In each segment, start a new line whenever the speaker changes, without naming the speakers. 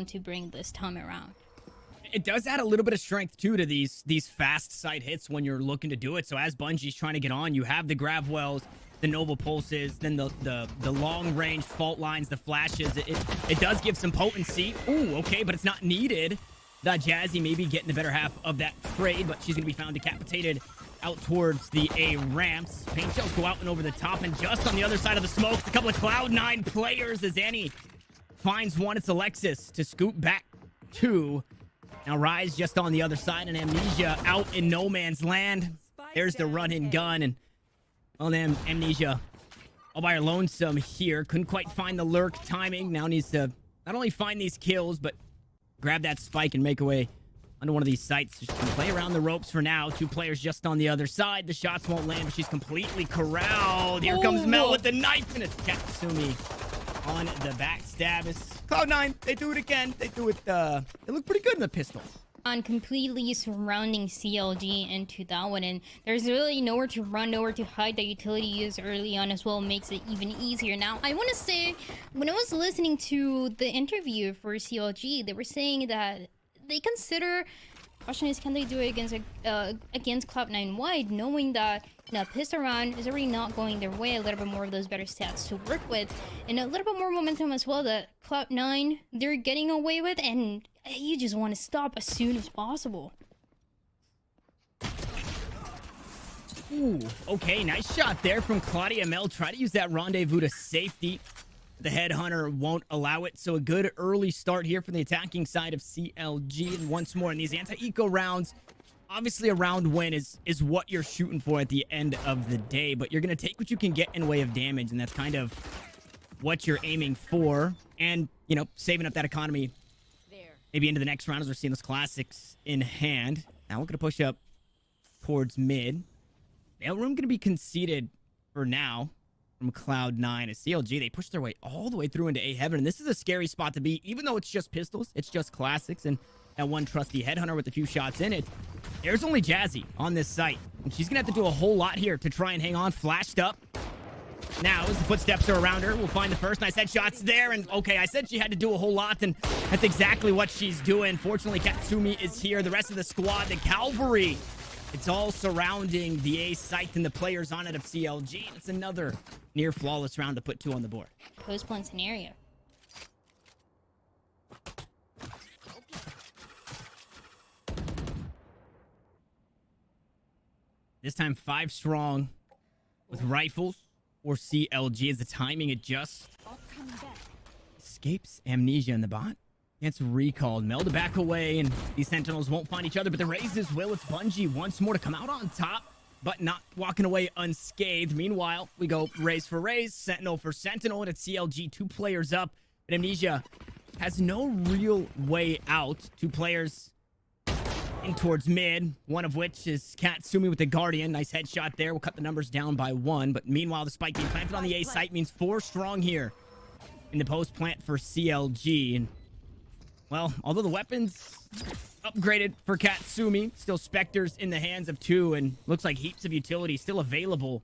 To bring this time around.
It does add a little bit of strength too to these fast side hits when you're looking to do it. So as Bungie's trying to get on, you have the grav wells, the Nova pulses, then the long range fault lines, the flashes. It does give some potency. Ooh, okay, but it's not needed. That Jazzy maybe getting the better half of that trade, but she's gonna be found decapitated out towards the A ramps. Paint shells go out and over the top, and just on the other side of the smoke, a couple of Cloud9 players as Annie finds one. It's Alexis to scoop back two. Now Rise just on the other side, and Amnesia out in no man's land. There's the run and gun, and well, then Amnesia all by her lonesome here. Couldn't quite find the lurk timing. Now needs to not only find these kills, but grab that spike and make her way onto one of these sites. She can play around the ropes for now. Two players just on the other side. The shots won't land, but she's completely corralled. Here comes Mel with the knife, and it's Katsumi on the backstab. Is Cloud9, they do it again. They do it, they look pretty good in the pistol.
On completely surrounding CLG into that one, and there's really nowhere to run, nowhere to hide. The utility use early on as well makes it even easier. Now, I want to say, when I was listening to the interview for CLG, they were saying that they consider, question is, can they do it against Cloud9 wide, knowing that pistol round is already not going their way, a little bit more of those better stats to work with, and a little bit more momentum as well that Cloud9 they're getting away with, and you just want to stop as soon as possible.
Ooh, okay, nice shot there from Claudia Mel. Try to use that rendezvous to safety. The headhunter won't allow it, so a good early start here from the attacking side of CLG. And once more in these anti-eco rounds, obviously a round win is what you're shooting for at the end of the day, but you're going to take what you can get in way of damage, and that's kind of what you're aiming for. And, you know, saving up that economy maybe into the next round as we're seeing those classics in hand. Now we're going to push up towards mid. Mail room going to be conceded for now from Cloud9 as CLG. They push their way all the way through into A heaven, and this is a scary spot to be, even though it's just pistols, it's just classics, and that one trusty headhunter with a few shots in it. There's only Jazzy on this site, and she's gonna have to do a whole lot here to try and hang on. Flashed up now as the footsteps are around her. We'll find the first nice headshots there, and okay, I said she had to do a whole lot, and that's exactly what she's doing. Fortunately, Katsumi is here. The rest of the squad, the cavalry, it's all surrounding the A site and the players on it of CLG. It's another near flawless round to put two on the board.
Post-plan scenario.
This time 5 strong with rifles or CLG as the timing adjusts. Escapes Amnesia in the bot. Gets recalled. Mel to back away, and these Sentinels won't find each other, but the raises will. It's Bungie once more to come out on top, but not walking away unscathed. Meanwhile, we go raise for raise, Sentinel for Sentinel, and it's CLG 2 players up. But Amnesia has no real way out. 2 players in towards mid, one of which is Katsumi with the Guardian. Nice headshot there. We'll cut the numbers down by 1, but meanwhile, the spike being planted on the A site means 4 strong here in the post plant for CLG. And well, although the weapons upgraded for Katsumi, still Spectres in the hands of 2, and looks like heaps of utility still available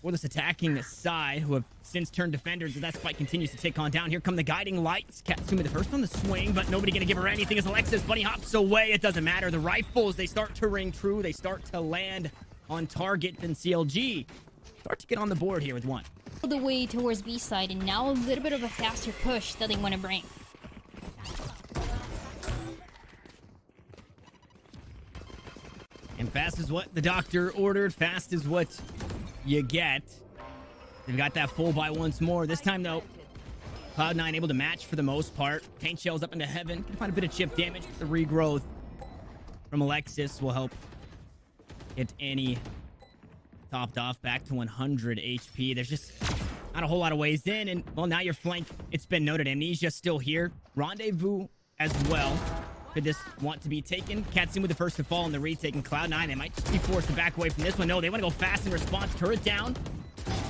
for this attacking side, who have since turned defenders as that spike continues to tick on down. Here come the guiding lights. Katsumi the first on the swing, but nobody gonna give her anything as Alexis bunny hops away. It doesn't matter. The rifles, they start to ring true. They start to land on target, and CLG start to get on the board here with 1.
The way towards B side, and now a little bit of a faster push that they want to bring.
And fast is what the doctor ordered. Fast is what you get. They've got that full buy once more. This time, though, Cloud9 able to match for the most part. Paint shells up into heaven. Can find a bit of chip damage. The regrowth from Alexis will help get Annie topped off back to 100 HP. There's just not a whole lot of ways in. And, well, now your flank, it's been noted. Amnesia still here. Rendezvous as well. Could this want to be taken? Katsumi with the first to fall in the retake, and Cloud9, they might just be forced to back away from this one. No, they want to go fast in response. Turret down.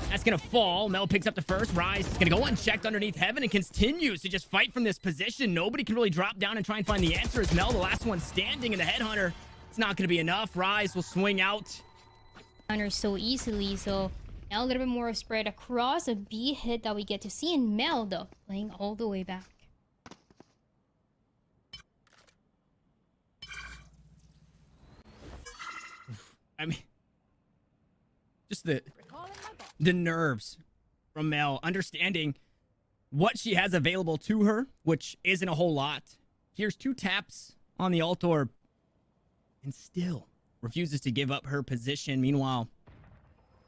That's going to fall. Mel picks up the first. Rise is going to go unchecked underneath heaven and continues to just fight from this position. Nobody can really drop down and try and find the answer as Mel, the last one standing, and the headhunter, it's not going to be enough. Rise will swing out.
counter so easily. So now a little bit more spread across a B hit that we get to see in Mel, though, playing all the way back.
I mean, just the nerves from Mel, understanding what she has available to her, which isn't a whole lot. Here's 2 taps on the alt orb and still refuses to give up her position. Meanwhile,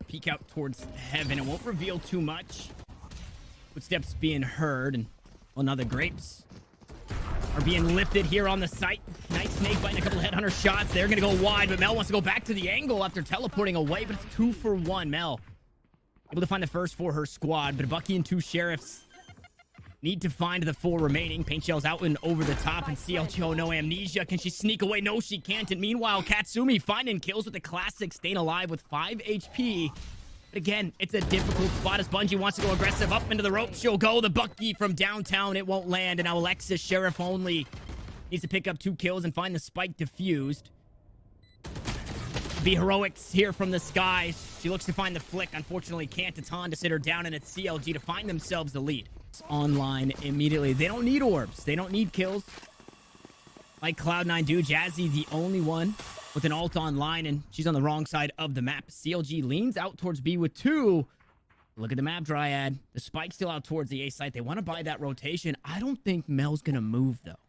peek out towards heaven. It won't reveal too much. Footsteps being heard, and well, now the grapes are being lifted here on the site. Night Snake biting a couple of headhunter shots. They're gonna go wide, but Mel wants to go back to the angle after teleporting away, but it's 2 for 1. Mel able to find the first for her squad, but Bucky and 2 sheriffs need to find the 4 remaining. Paint shells out and over the top, and CLG, oh no, amnesia. Can she sneak away? No, she can't. And meanwhile, Katsumi finding kills with the classic, staying alive with 5 HP. But again, it's a difficult spot as Bungie wants to go aggressive up into the ropes. She'll go. The Bucky from downtown. It won't land. And now Alexis, Sheriff only, needs to pick up 2 kills and find the spike defused. Be heroics here from the skies. She looks to find the flick. Unfortunately, can't. It's Han to sit her down, and it's CLG to find themselves the lead. It's online immediately. They don't need orbs. They don't need kills like Cloud9 do. Jazzy, the only one with an ult online, and she's on the wrong side of the map. CLG leans out towards B with 2. Look at the map, Dryad. The spike's still out towards the A site. They want to buy that rotation. I don't think Mel's going to move, though.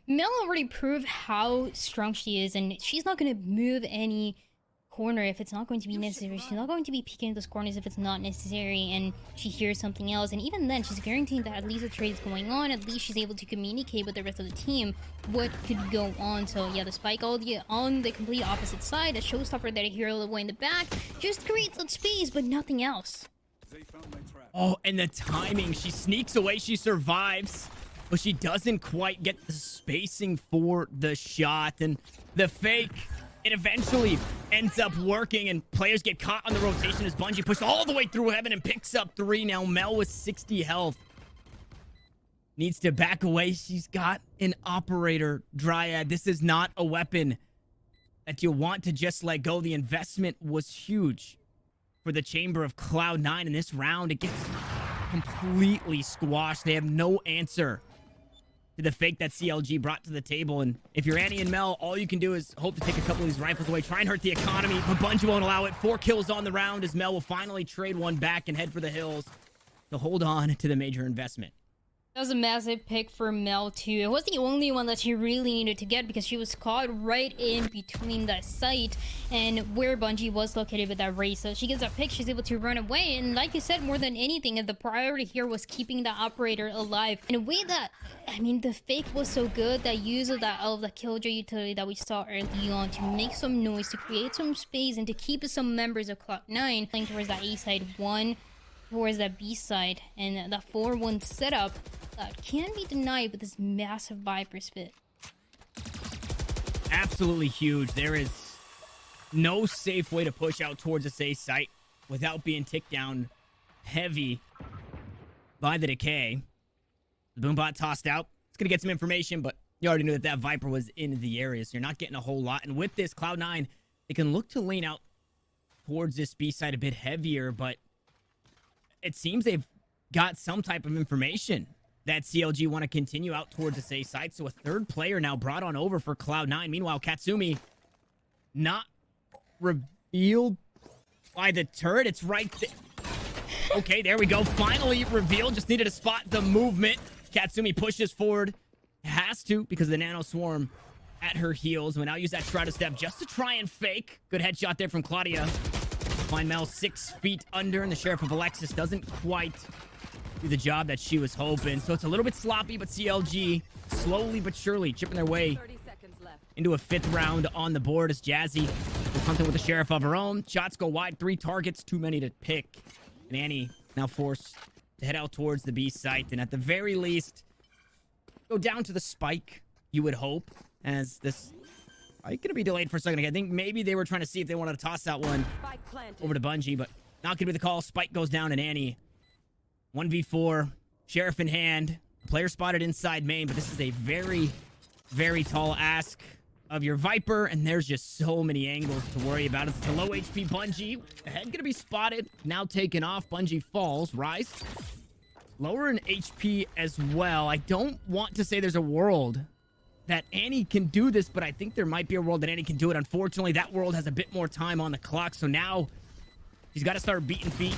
Mel already proved how strong she is, and she's not going to move any corner if it's not going to be necessary. She's not going to be peeking those corners if it's not necessary, and she hears something else. And even then, she's guaranteeing that at least a trade is going on. At least she's able to communicate with the rest of the team what could go on. So yeah, the spike on the complete opposite side, a showstopper that I hear all the way in the back, just creates that space, but nothing else.
Oh, and the timing. She sneaks away. She survives, but she doesn't quite get the spacing for the shot. And the fake, it eventually ends up working, and players get caught on the rotation as Bungie pushed all the way through heaven and picks up 3. Now Mel with 60 health needs to back away. She's got an operator, Dryad. This is not a weapon that you want to just let go. The investment was huge for the chamber of Cloud9 in this round. It gets completely squashed. They have no answer to the fake that CLG brought to the table. And if you're Annie and Mel, all you can do is hope to take a couple of these rifles away, try and hurt the economy, but Bungie won't allow it. 4 kills on the round as Mel will finally trade one back and head for the hills to hold on to the major investment.
That was a massive pick for Mel too. It was the only one that she really needed to get because she was caught right in between that site and where Bungie was located with that race. So she gets that pick, she's able to run away. And like you said, more than anything, the priority here was keeping the operator alive in a way that, I mean, the fake was so good. That use of that CLG utility that we saw early on to make some noise, to create some space, and to keep some members of Cloud9 playing towards that A side, 1 towards that B side, and that 4-1 setup that can be denied with this massive Viper spit.
Absolutely huge. There is no safe way to push out towards this A site without being ticked down heavy by the decay. The boombot tossed out. It's going to get some information, but you already knew that that Viper was in the area, so you're not getting a whole lot. And with this, Cloud9, they can look to lean out towards this B side a bit heavier, but it seems they've got some type of information that CLG want to continue out towards this A site. So a 3rd player now brought on over for Cloud9. Meanwhile, Katsumi not revealed by the turret. It's right there. Okay, there we go. Finally revealed. Just needed to spot the movement. Katsumi pushes forward. Has to because of the nano swarm at her heels. We'll now use that Shrouded Step just to try and fake. Good headshot there from Claudia. Find Mel 6 feet under, and the Sheriff of Alexis doesn't quite do the job that she was hoping. So it's a little bit sloppy, but CLG slowly but surely chipping their way into a 5th round on the board as Jazzy is hunting with the Sheriff of her own. Shots go wide, 3 targets, too many to pick. And Annie now forced to head out towards the B site, and at the very least, go down to the spike, you would hope, as this going to be delayed for a second. I think maybe they were trying to see if they wanted to toss that one over to Bungie, but not going to be the call. Spike goes down, and Annie 1v4, Sheriff in hand. Player spotted inside main, but this is a very, very tall ask. of your Viper, and there's just so many angles to worry about. It's the low HP Bungie. The head gonna be spotted. Now taken off. Bungie falls. Rise. Lower in HP as well. I don't want to say there's a world that Annie can do this, but I think there might be a world that Annie can do it. Unfortunately, that world has a bit more time on the clock, so now he's got to start beating feet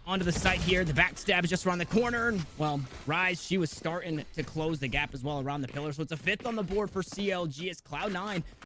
onto the site here. The backstab is just around the corner. Well, Rise, she was starting to close the gap as well around the pillar, so it's a 5th on the board for CLG as Cloud9